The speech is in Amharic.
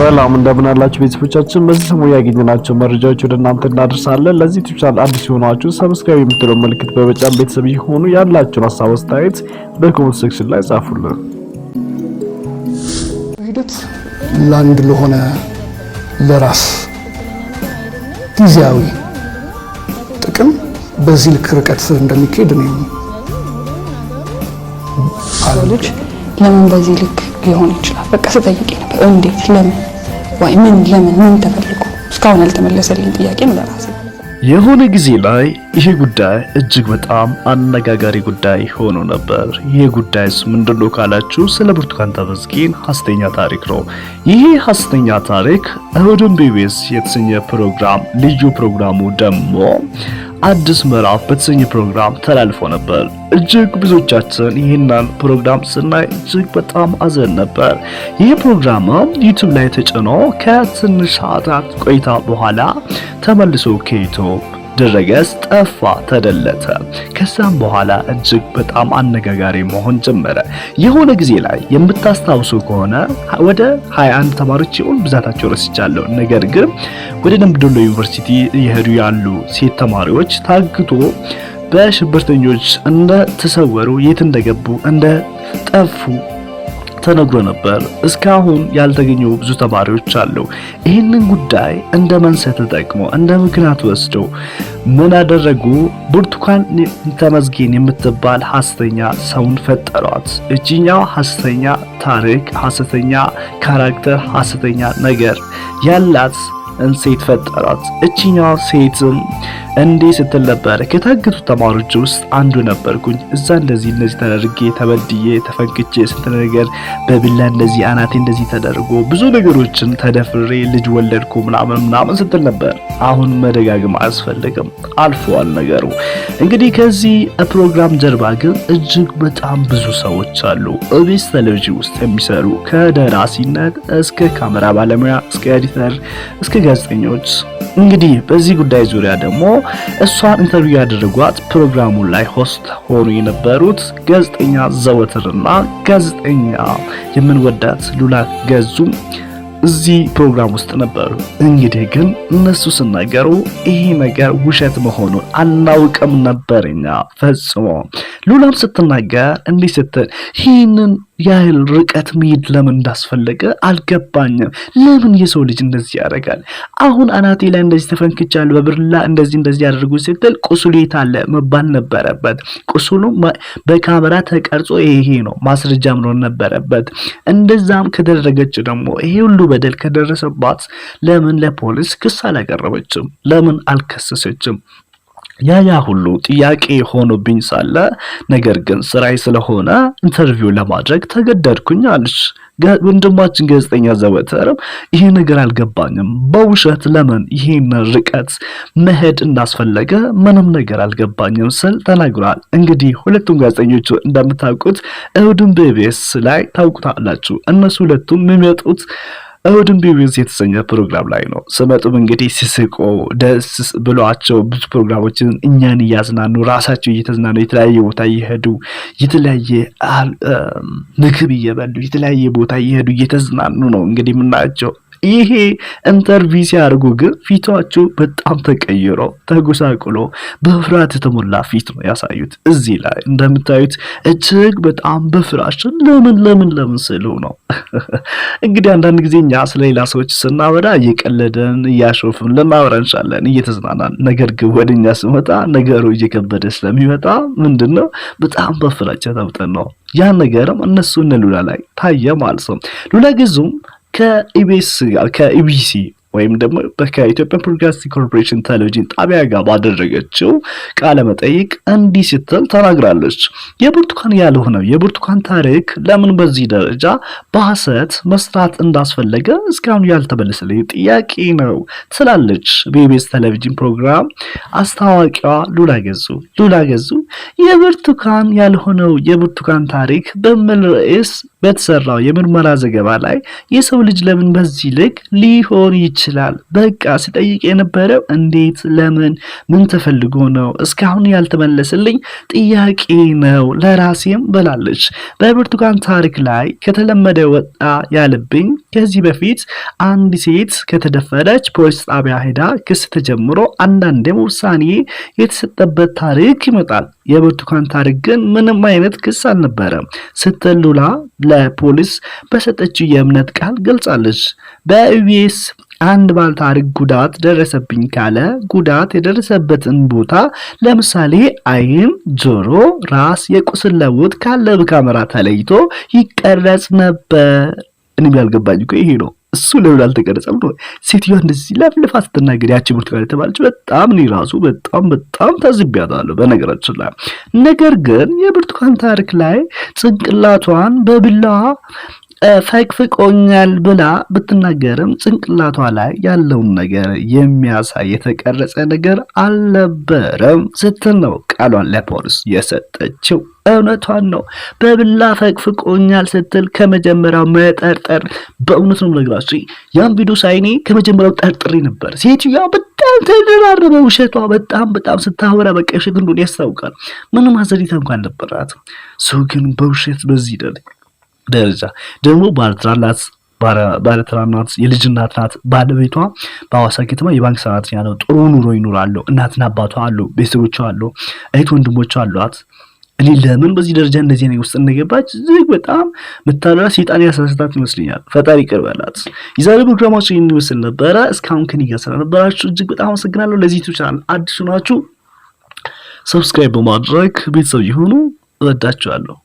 ሰላም እንደምን አላችሁ ቤተሰቦቻችን። በዚህ ሰሞን ያገኘናቸው መረጃዎች ወደ እናንተ እናደርሳለን። ለዚህ ዩቲዩብ ቻናል አዲስ የሆናችሁ ሰብስክራይብ የምትለው ምልክት በመጫን ቤተሰብ ይሁኑ። ያላችሁን ሀሳብ አስተያየት በኮሜንት ሴክሽን ላይ ጻፉልን። ሂደት ላንድ ለሆነ ለራስ ጊዜያዊ ጥቅም በዚህ ልክ ርቀት እንደሚካሄድ ነው ልጅ ለምን በዚህ ልክ ሊሆን ይችላል? በቃ ስጠይቅ ነበር። እንዴት ለምን ወይ ምን ተፈልጎ እስካሁን ያልተመለሰልኝ ጥያቄ ነው ለራሴ። የሆነ ጊዜ ላይ ይሄ ጉዳይ እጅግ በጣም አነጋጋሪ ጉዳይ ሆኖ ነበር። ይሄ ጉዳይስ ምንድነው ካላችሁ ስለ ብርቱካን ተመስገን ሐሰተኛ ታሪክ ነው። ይሄ ሐሰተኛ ታሪክ እሁድን በኢቢኤስ የተሰኘ ፕሮግራም ልዩ ፕሮግራሙ ደግሞ አዲስ ምዕራፍ በተሰኘ ፕሮግራም ተላልፎ ነበር። እጅግ ብዙዎቻችን ይህንን ፕሮግራም ስናይ እጅግ በጣም አዘን ነበር። ይህ ፕሮግራም ዩቲዩብ ላይ ተጭኖ ከትንሽ ሰዓታት ቆይታ በኋላ ተመልሶ ከዩቲዩብ ድረገጽ ጠፋ፣ ተደለተ። ከዛም በኋላ እጅግ በጣም አነጋጋሪ መሆን ጀመረ። የሆነ ጊዜ ላይ የምታስታውሱ ከሆነ ወደ 21 ተማሪዎች ይሁን ብዛታቸው ረስቻለሁ፣ ነገር ግን ወደ ደምቢዶሎ ዩኒቨርሲቲ እየሄዱ ያሉ ሴት ተማሪዎች ታግቶ በሽብርተኞች እንደተሰወሩ የት እንደገቡ እንደጠፉ ተነግሮ ነበር። እስካሁን ያልተገኙ ብዙ ተማሪዎች አሉ። ይህንን ጉዳይ እንደ መንስኤ ተጠቅመው እንደ ምክንያት ወስደው ምን አደረጉ? ብርቱካን ተመስገን የምትባል ሐሰተኛ ሰውን ፈጠሯት። እቺኛው ሐሰተኛ ታሪክ፣ ሐሰተኛ ካራክተር፣ ሐሰተኛ ነገር ያላት ሴት ፈጠሯት። እቺኛው ሴትም እንዴ ስትል ነበር። ከታገቱ ተማሪዎች ውስጥ አንዱ ነበርኩኝ። እዛ እንደዚህ ተደርጌ ተበድዬ ተፈንክቼ ስንት ነገር በቢላ እንደዚህ አናቴ እንደዚህ ተደርጎ ብዙ ነገሮችን ተደፍሬ ልጅ ወለድኩ ምናምን ስትል ነበር። አሁን መደጋግም አያስፈልግም፣ አልፏል ነገሩ። እንግዲህ ከዚህ ፕሮግራም ጀርባ ግን እጅግ በጣም ብዙ ሰዎች አሉ። ኢቢኤስ ቴሌቪዥን ውስጥ የሚሰሩ ከደራሲነት እስከ ካሜራ ባለሙያ እስከ ኤዲተር እስከ ጋዜጠኞች። እንግዲህ በዚህ ጉዳይ ዙሪያ ደግሞ እሷን ኢንተርቪው ያደረጓት ፕሮግራሙ ላይ ሆስት ሆኑ የነበሩት ጋዜጠኛ ዘወትርና ጋዜጠኛ የምንወዳት ሉላ ገዙ እዚህ ፕሮግራም ውስጥ ነበሩ። እንግዲህ ግን እነሱ ሲናገሩ ይሄ ነገር ውሸት መሆኑን አናውቅም ነበርኛ ፈጽሞ። ሉላም ስትናገር እንዲህ ስትል ይህንን ያህል ርቀት መሄድ ለምን እንዳስፈለገ አልገባኝም። ለምን የሰው ልጅ እንደዚህ ያደርጋል? አሁን አናቴ ላይ እንደዚህ ተፈንክቻለሁ በብርላ እንደዚህ ያደርጉ ስትል ቁስሉ የት አለ መባል ነበረበት። ቁስሉ በካሜራ ተቀርጾ ይሄ ነው ማስረጃ መሆን ነበረበት። እንደዛም ከደረገች ደግሞ ይሄ ሁሉ በደል ከደረሰባት ለምን ለፖሊስ ክስ አላቀረበችም? ለምን አልከሰሰችም? ያ ሁሉ ጥያቄ ሆኖብኝ ሳለ ነገር ግን ስራዬ ስለሆነ ኢንተርቪው ለማድረግ ተገደድኩኝ አለች። ወንድማችን ጋዜጠኛ ዘወትርም ይሄ ነገር አልገባኝም፣ በውሸት ለምን ይሄን ርቀት መሄድ እንዳስፈለገ ምንም ነገር አልገባኝም ስል ተናግሯል። እንግዲህ ሁለቱም ጋዜጠኞች እንደምታውቁት እሁድን በኢቢኤስ ላይ ታውቁታላችሁ። እነሱ ሁለቱም የሚመጡት እሁድን በኢቢኤስ የተሰኘ ፕሮግራም ላይ ነው። ስመጡም እንግዲህ ሲስቆ ደስ ብሏቸው ብዙ ፕሮግራሞችን እኛን እያዝናኑ ራሳቸው እየተዝናኑ የተለያየ ቦታ እየሄዱ የተለያየ ምግብ እየበሉ የተለያየ ቦታ እየሄዱ እየተዝናኑ ነው እንግዲህ የምናያቸው። ይሄ ኢንተርቪው ሲያደርጉ ግን ፊታቸው በጣም ተቀይሮ ተጎሳቁሎ በፍርሃት የተሞላ ፊት ነው ያሳዩት። እዚህ ላይ እንደምታዩት እጅግ በጣም በፍራሽን ለምን ስሉ ነው። እንግዲህ አንዳንድ ጊዜ እኛ ስለሌላ ሰዎች ስናወራ እየቀለደን እያሾፍን ልናወራ እንችላለን እየተዝናናን። ነገር ግን ወደኛ ስመጣ ነገሩ እየከበደ ስለሚመጣ ምንድነው በጣም በፍራቻ ተውጠን ነው። ያ ነገርም እነሱ እነ ሉላ ላይ ታየ ማለት ነው። ሉላ ገዙም ከኢቢሲ ወይም ደግሞ ከኢትዮጵያ ብሮድካስቲንግ ኮርፖሬሽን ቴሌቪዥን ጣቢያ ጋር ባደረገችው ቃለ መጠይቅ እንዲህ ስትል ተናግራለች። የብርቱካን ያልሆነው የብርቱካን ታሪክ ለምን በዚህ ደረጃ በሐሰት መስራት እንዳስፈለገ እስካሁን ያልተመለሰልኝ ጥያቄ ነው ትላለች። በኢቢኤስ ቴሌቪዥን ፕሮግራም አስታዋቂዋ ሉላ ገዙ የብርቱካን ያልሆነው የብርቱካን ታሪክ በሚል ርዕስ በተሰራው የምርመራ ዘገባ ላይ የሰው ልጅ ለምን በዚህ ልክ ሊሆን ይችላል? በቃ ሲጠይቅ የነበረው እንዴት፣ ለምን፣ ምን ተፈልጎ ነው? እስካሁን ያልተመለሰልኝ ጥያቄ ነው ለራሴም ብላለች። በብርቱካን ታሪክ ላይ ከተለመደ ወጣ ያለብኝ ከዚህ በፊት አንድ ሴት ከተደፈረች ፖሊስ ጣቢያ ሄዳ ክስ ተጀምሮ አንዳንዴም ውሳኔ የተሰጠበት ታሪክ ይመጣል። የብርቱካን ታሪክ ግን ምንም አይነት ክስ አልነበረም ስትል ሉላ ለፖሊስ በሰጠችው የእምነት ቃል ገልጻለች። በኢቢኤስ አንድ ባለ ታሪክ ጉዳት ደረሰብኝ ካለ ጉዳት የደረሰበትን ቦታ ለምሳሌ አይን፣ ጆሮ፣ ራስ፣ የቁስል ለውጥ ካለ በካሜራ ተለይቶ ይቀረጽ ነበር። እኔም ያልገባኝ እኮ ይሄ ነው። እሱ ለምን አልተቀረጸም ነው? ሴትዮዋ እንደዚህ ለፍልፋ ስትናገር ያቺ ብርቱካን የተባለች በጣም እኔ ራሱ በጣም ታዝቢያታለሁ በነገራችን ላይ። ነገር ግን የብርቱካን ታሪክ ላይ ጭንቅላቷን በቢላዋ ፈቅፍቆኛል ብላ ብትናገርም ጭንቅላቷ ላይ ያለውን ነገር የሚያሳይ የተቀረጸ ነገር አልነበረም ስትል ነው ቃሏን ለፖሊስ የሰጠችው። እውነቷን ነው። በብላ ፈቅፍቆኛል ስትል ከመጀመሪያው መጠርጠር በእውነት ነው ነግራችሁ። ያን ቪዲዮ ሳይኔ ከመጀመሪያው ጠርጥሬ ነበር። ሴትዮዋ በጣም ተደራረበ ውሸቷ በጣም ስታወራ በቃ ውሸት እንደሆነ ያስታውቃል። ምንም ሀዘሪታ እንኳን ነበራት። ሰው ግን በውሸት በዚህ ደረጃ ደግሞ ባለትዳር ናት፣ የልጅ እናት ናት። ባለቤቷ በሐዋሳ ከተማ የባንክ ሰራተኛ ነው። ጥሩ ኑሮ ይኖራሉ። እናትና አባቷ አሉ፣ ቤተሰቦቿ አሉ፣ እህት ወንድሞቿ አሏት። እኔ ለምን በዚህ ደረጃ እንደዚህ ነው ውስጥ እንደገባች እጅግ በጣም መታለላ ሰይጣን ያሳስታት ይመስለኛል። ፈጣሪ ይቅር በላት። የዛሬው ፕሮግራማችን ይህን ይመስል ነበረ። እስካሁን ከኔ ጋር ስለነበራችሁ እጅግ በጣም አመሰግናለሁ። ለዚህ ዩቲዩብ ቻናል አዲስ ናችሁ ሰብስክራይብ በማድረግ ቤተሰብ ይሁኑ። እወዳችኋለሁ።